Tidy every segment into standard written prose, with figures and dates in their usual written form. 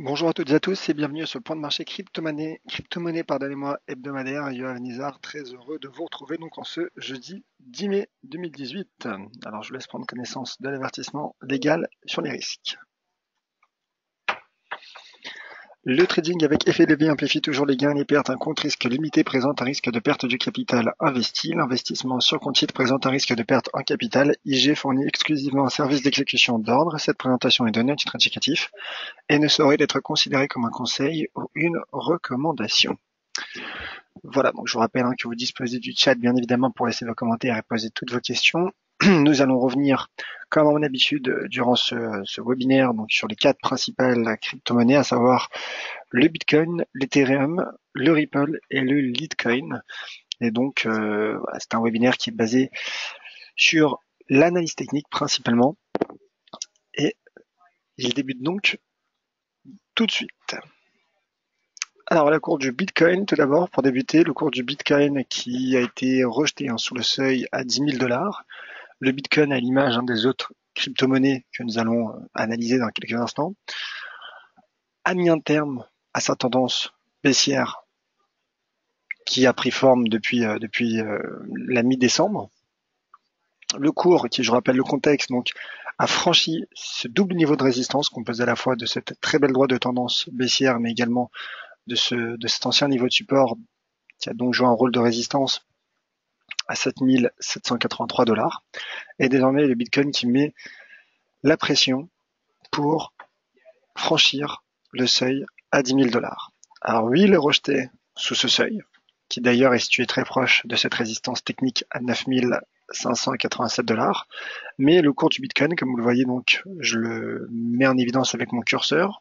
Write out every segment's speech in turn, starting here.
Bonjour à toutes et à tous et bienvenue à ce point de marché crypto-monnaie, pardonnez-moi, hebdomadaire. Yoann Nizar, très heureux de vous retrouver donc en ce jeudi 10 mai 2018. Alors je vous laisse prendre connaissance de l'avertissement légal sur les risques. Le trading avec effet levier amplifie toujours les gains et les pertes. Un compte risque limité présente un risque de perte du capital investi. L'investissement sur compte titre présente un risque de perte en capital. IG fournit exclusivement un service d'exécution d'ordre. Cette présentation est donnée à titre indicatif et ne saurait être considérée comme un conseil ou une recommandation. Voilà, donc je vous rappelle que vous disposez du chat bien évidemment pour laisser vos commentaires et poser toutes vos questions. Nous allons revenir, comme à mon habitude, durant ce webinaire, donc sur les 4 principales crypto-monnaies, à savoir le Bitcoin, l'Ethereum, le Ripple et le Litecoin. Et donc, voilà, c'est un webinaire qui est basé sur l'analyse technique principalement. Et il débute donc tout de suite. Alors la courbe du Bitcoin, tout d'abord, pour débuter, le cours du Bitcoin qui a été rejeté sous le seuil à 10 000 $. Le Bitcoin, à l'image des autres crypto-monnaies que nous allons analyser dans quelques instants, a mis un terme à sa tendance baissière qui a pris forme depuis la mi-décembre. Le cours, qui je rappelle le contexte, donc a franchi ce double niveau de résistance composé à la fois de cette très belle droite de tendance baissière, mais également de cet ancien niveau de support qui a donc joué un rôle de résistance à 7 783 $. Et désormais, le Bitcoin qui met la pression pour franchir le seuil à 10 000 $. Alors oui, il est rejeté sous ce seuil, qui d'ailleurs est situé très proche de cette résistance technique à 9 587 $. Mais le cours du Bitcoin, comme vous le voyez, donc je le mets en évidence avec mon curseur,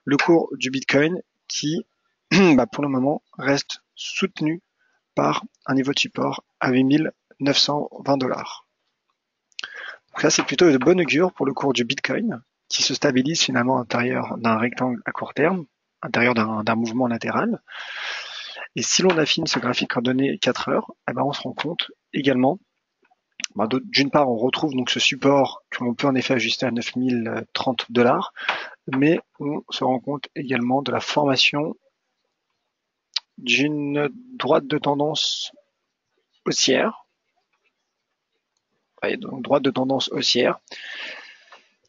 le cours du Bitcoin qui, pour le moment, reste soutenu par un niveau de support à 8 920 $. Donc là, c'est plutôt de bonne augure pour le cours du Bitcoin, qui se stabilise finalement à l'intérieur d'un rectangle à court terme, à l'intérieur d'un mouvement latéral. Et si l'on affine ce graphique en données 4 heures, on se rend compte également, d'une part, on retrouve donc ce support que l'on peut en effet ajuster à 9 030 $, mais on se rend compte également de la formation d'une droite de tendance haussière, donc droite de tendance haussière,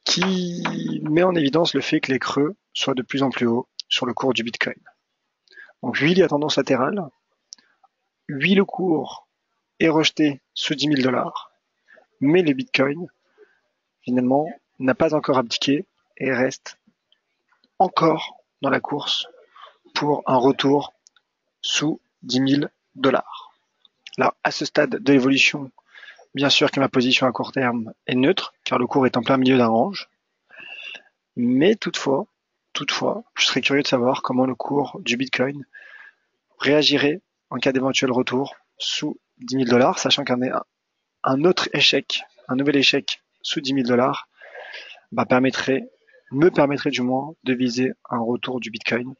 qui met en évidence le fait que les creux soient de plus en plus hauts sur le cours du Bitcoin. Donc oui, il y a tendance latérale, oui, le cours est rejeté sous 10 000 $, mais le Bitcoin, finalement, n'a pas encore abdiqué et reste encore dans la course pour un retour sous 10 000 $. Alors, à ce stade de l'évolution, bien sûr que ma position à court terme est neutre, car le cours est en plein milieu d'un range. Mais toutefois, je serais curieux de savoir comment le cours du Bitcoin réagirait en cas d'éventuel retour sous 10 000 $, sachant qu'un autre échec, un nouvel échec sous 10 000 $, me permettrait du moins de viser un retour du Bitcoin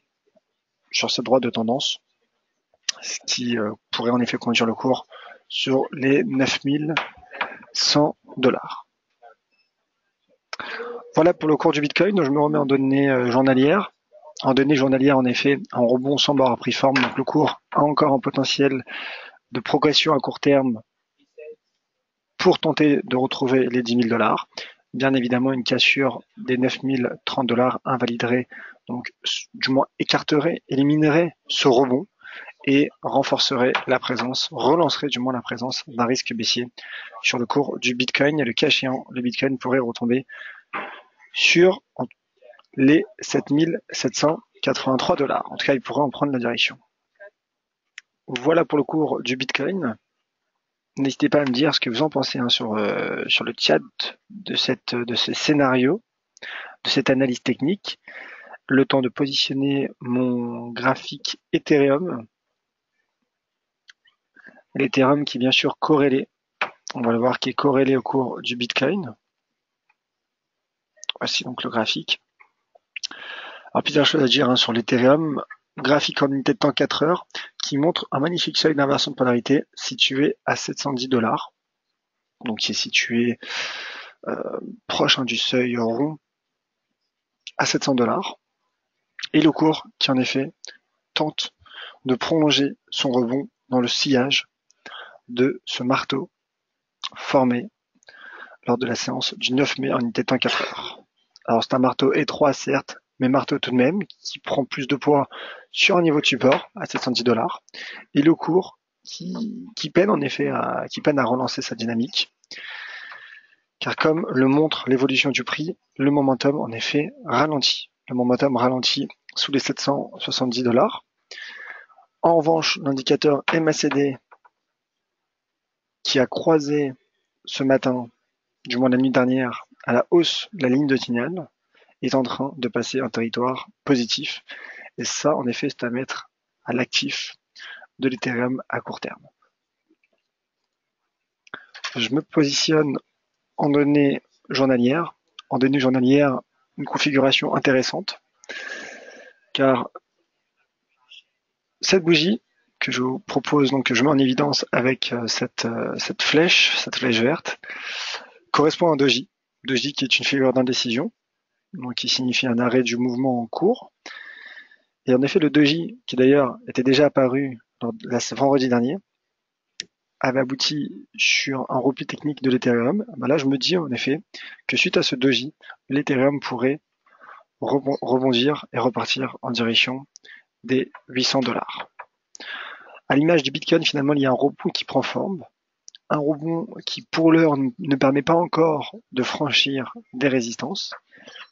sur cette droite de tendance, ce qui pourrait en effet conduire le cours sur les 9 100 $. Voilà pour le cours du Bitcoin. Donc je me remets en données journalières. En données journalières, en effet, un rebond sans barre a pris forme. Donc le cours a encore un potentiel de progression à court terme pour tenter de retrouver les 10 000 $. Bien évidemment, une cassure des 9 030 $ invaliderait, donc du moins écarterait, éliminerait ce rebond et renforcerait la présence, relancerait du moins la présence d'un risque baissier sur le cours du Bitcoin. Et le cas échéant, le Bitcoin pourrait retomber sur les 7 783 $. En tout cas, il pourrait en prendre la direction. Voilà pour le cours du Bitcoin. N'hésitez pas à me dire ce que vous en pensez sur le chat de ce scénario, de cette analyse technique. Le temps de positionner mon graphique Ethereum. L'Ethereum qui est bien sûr corrélé. On va le voir qui est corrélé au cours du Bitcoin. Voici donc le graphique. Alors plusieurs choses à dire sur l'Ethereum. Graphique en unité de temps 4 heures qui montre un magnifique seuil d'inversion de polarité situé à 710 $. Donc qui est situé proche du seuil rond à 700 $. Et le cours qui en effet tente de prolonger son rebond dans le sillage de ce marteau formé lors de la séance du 9 mai en unité de temps 4 heures. Alors c'est un marteau étroit certes, mais marteau tout de même, qui prend plus de poids sur un niveau de support à 710 $, et le cours qui peine en effet à relancer sa dynamique, car comme le montre l'évolution du prix, le momentum en effet ralentit. Le momentum ralentit sous les 770 $. En revanche, l'indicateur MACD qui a croisé ce matin, du moins la nuit dernière, à la hausse de la ligne de signal, est en train de passer un territoire positif. Et ça, en effet, c'est à mettre à l'actif de l'Ethereum à court terme. Je me positionne en données journalières. En données journalières, une configuration intéressante, car cette bougie que je vous propose, donc que je mets en évidence avec cette flèche verte, correspond à un doji. Doji qui est une figure d'indécision, donc qui signifie un arrêt du mouvement en cours. Et en effet, le doji, qui d'ailleurs était déjà apparu vendredi dernier, avait abouti sur un repli technique de l'Ethereum. Là, je me dis en effet que suite à ce doji, l'Ethereum pourrait rebondir et repartir en direction des 800 $. À l'image du Bitcoin, finalement, il y a un rebond qui prend forme, un rebond qui, pour l'heure, ne permet pas encore de franchir des résistances,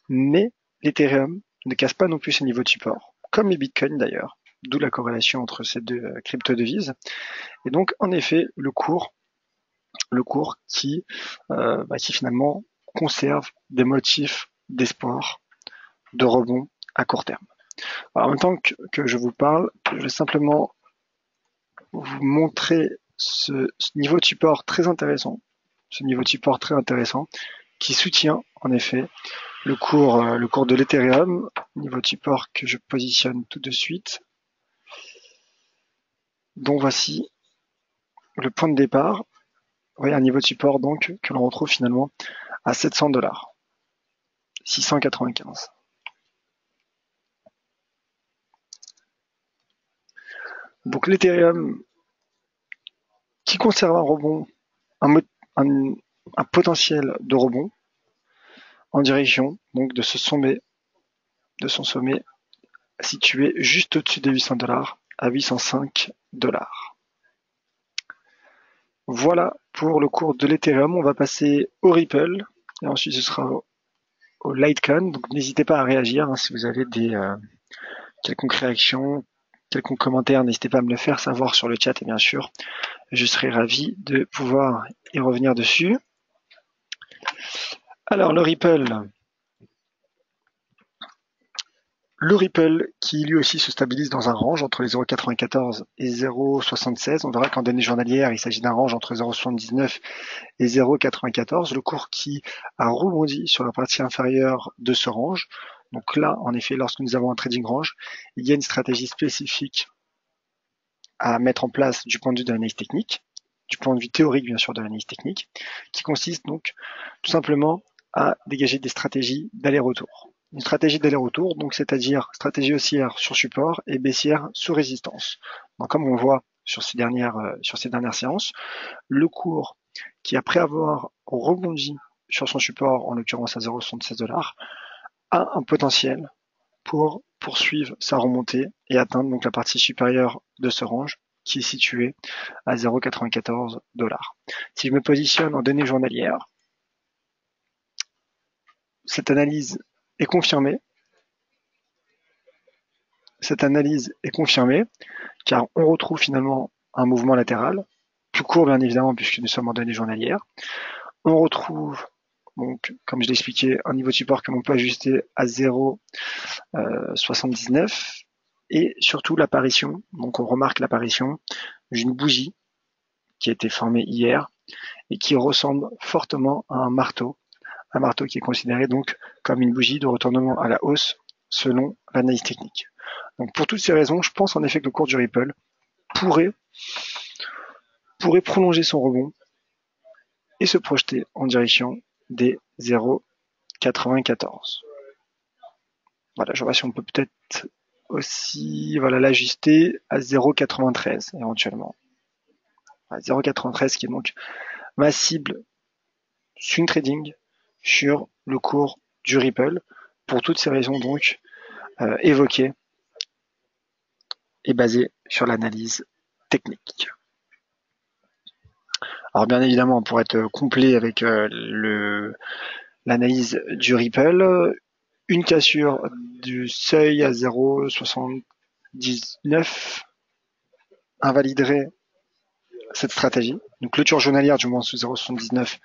mais l'Ethereum ne casse pas non plus ses niveaux de support, comme les Bitcoins d'ailleurs, d'où la corrélation entre ces deux crypto-devises. Et donc, en effet, le cours qui finalement conserve des motifs d'espoir, de rebond à court terme. Alors, en même temps que je vous parle, je vais simplement vous montrer ce niveau de support très intéressant, qui soutient en effet le cours de l'Ethereum, niveau de support que je positionne tout de suite. Donc voici le point de départ. Vous voyez un niveau de support donc que l'on retrouve finalement à 700 $, 695. Donc l'Ethereum qui conserve un rebond, un potentiel de rebond en direction donc de son sommet situé juste au-dessus des 800 $, à 805 $. Voilà pour le cours de l'Ethereum. On va passer au Ripple et ensuite ce sera au Litecoin. Donc n'hésitez pas à réagir si vous avez des quelconques réactions, quelconques commentaires, n'hésitez pas à me le faire savoir sur le chat et bien sûr, je serai ravi de pouvoir y revenir dessus. Alors le Ripple qui lui aussi se stabilise dans un range entre les 0,94 et 0,76. On verra qu'en données journalières, il s'agit d'un range entre 0,79 et 0,94. Le cours qui a rebondi sur la partie inférieure de ce range. Donc là, en effet, lorsque nous avons un trading range, il y a une stratégie spécifique à mettre en place du point de vue de l'analyse technique, du point de vue théorique bien sûr de l'analyse technique, qui consiste donc tout simplement à dégager des stratégies d'aller-retour. Une stratégie d'aller-retour, donc c'est-à-dire stratégie haussière sur support et baissière sous résistance. Donc comme on voit sur ces dernières séances, le cours qui après avoir rebondi sur son support, en l'occurrence à 0,76 $, a un potentiel pour poursuivre sa remontée et atteindre donc la partie supérieure de ce range qui est situé à 0,94 $. Si je me positionne en données journalières, cette analyse est confirmée. Car on retrouve finalement un mouvement latéral, plus court bien évidemment puisque nous sommes en données journalières. On retrouve donc, comme je l'ai expliqué, un niveau de support que l'on peut ajuster à 0,79 et surtout l'apparition, donc on remarque l'apparition d'une bougie qui a été formée hier et qui ressemble fortement à un marteau qui est considéré donc comme une bougie de retournement à la hausse selon l'analyse technique. Donc pour toutes ces raisons, je pense en effet que le cours du Ripple pourrait prolonger son rebond et se projeter en direction des 0,94. Voilà, je vois si on peut peut-être aussi l'ajuster à 0,93 éventuellement. 0,93 qui est donc ma cible swing trading sur le cours du Ripple pour toutes ces raisons donc évoquées et basées sur l'analyse technique. Alors bien évidemment, pour être complet avec l'analyse du Ripple, une cassure du seuil à 0,79 invaliderait cette stratégie. Donc clôture journalière du moins sous 0,79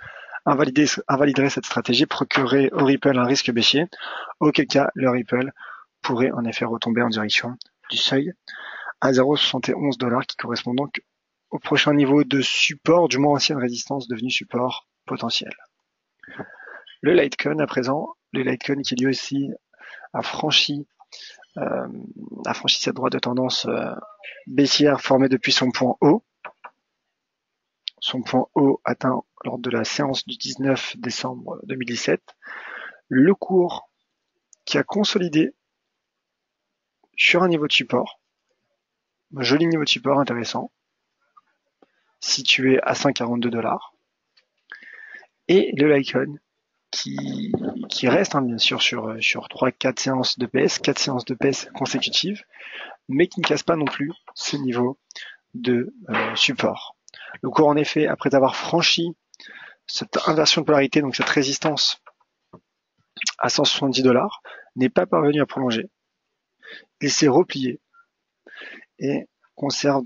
invaliderait cette stratégie, procurerait au Ripple un risque baissier, auquel cas le Ripple pourrait en effet retomber en direction du seuil à 0,71 $ qui correspond donc au prochain niveau de support, du moins ancienne résistance devenue support potentiel. Le Litecoin à présent, le Litecoin qui lui aussi a franchi cette droite de tendance baissière formée depuis son point haut. Son point haut atteint lors de la séance du 19 décembre 2017. Le cours qui a consolidé sur un niveau de support, un joli niveau de support intéressant, situé à 142 $. Et le Litecoin qui reste bien sûr sur 3-4 séances de baisse, 4 séances de baisse consécutives, mais qui ne casse pas non plus ce niveau de support. Le cours en effet, après avoir franchi cette inversion de polarité, donc cette résistance à 170 $, n'est pas parvenu à prolonger. Il s'est replié et conserve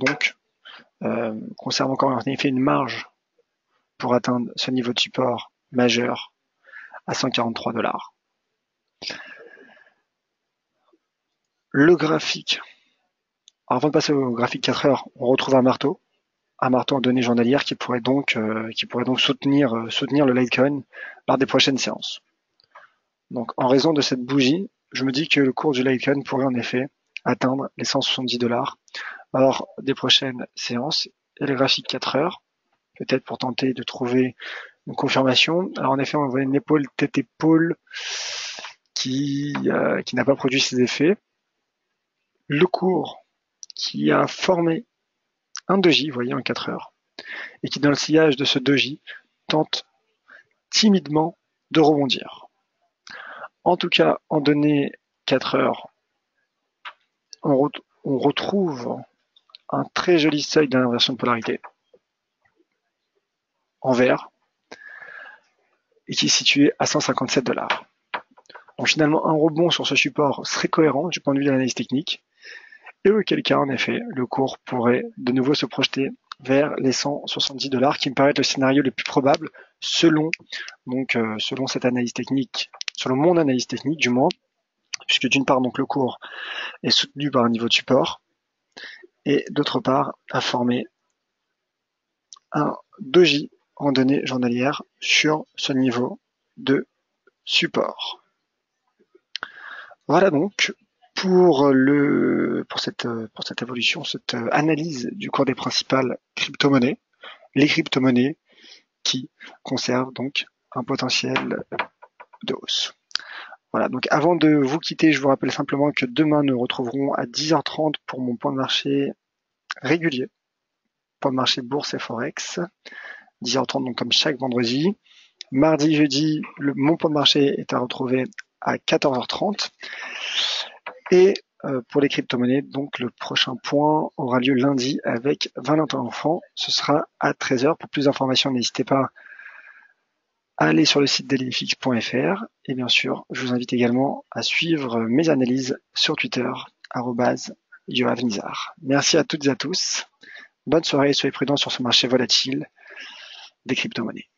encore en effet une marge pour atteindre ce niveau de support majeur à 143 $. Le graphique. Alors avant de passer au graphique 4 heures, on retrouve un marteau en données journalières qui pourrait donc soutenir le Litecoin lors des prochaines séances. Donc en raison de cette bougie, je me dis que le cours du Litecoin pourrait en effet atteindre les 170 $ lors des prochaines séances. Et le graphique 4 heures, peut-être pour tenter de trouver une confirmation. Alors en effet, on voit une épaule tête-épaule qui n'a pas produit ses effets. Le cours qui a formé un doji, vous voyez, en 4 heures, et qui dans le sillage de ce doji tente timidement de rebondir. En tout cas, en données 4 heures, on retrouve un très joli seuil d'inversion de polarité en vert et qui est situé à 157 $. Donc finalement, un rebond sur ce support serait cohérent du point de vue de l'analyse technique, et auquel cas, en effet, le cours pourrait de nouveau se projeter vers les 170 $, qui me paraît le scénario le plus probable selon cette analyse technique, selon mon analyse technique du moins, puisque d'une part donc le cours est soutenu par un niveau de support et d'autre part a formé un doji en données journalières sur ce niveau de support. Voilà donc pour cette évolution, cette analyse du cours des principales crypto-monnaies, les crypto-monnaies qui conservent donc un potentiel de hausse. Voilà, donc avant de vous quitter, je vous rappelle simplement que demain nous retrouverons à 10h30 pour mon point de marché régulier, point de marché bourse et forex, 10h30 donc comme chaque vendredi. Mardi, jeudi, mon point de marché est à retrouver à 14h30. Et pour les crypto-monnaies, donc le prochain point aura lieu lundi avec Valentin Enfant. Ce sera à 13h. Pour plus d'informations, n'hésitez pas à aller sur le site dailyfix.fr. Et bien sûr, je vous invite également à suivre mes analyses sur Twitter, @yoavnizar. Merci à toutes et à tous. Bonne soirée et soyez prudents sur ce marché volatile des crypto-monnaies.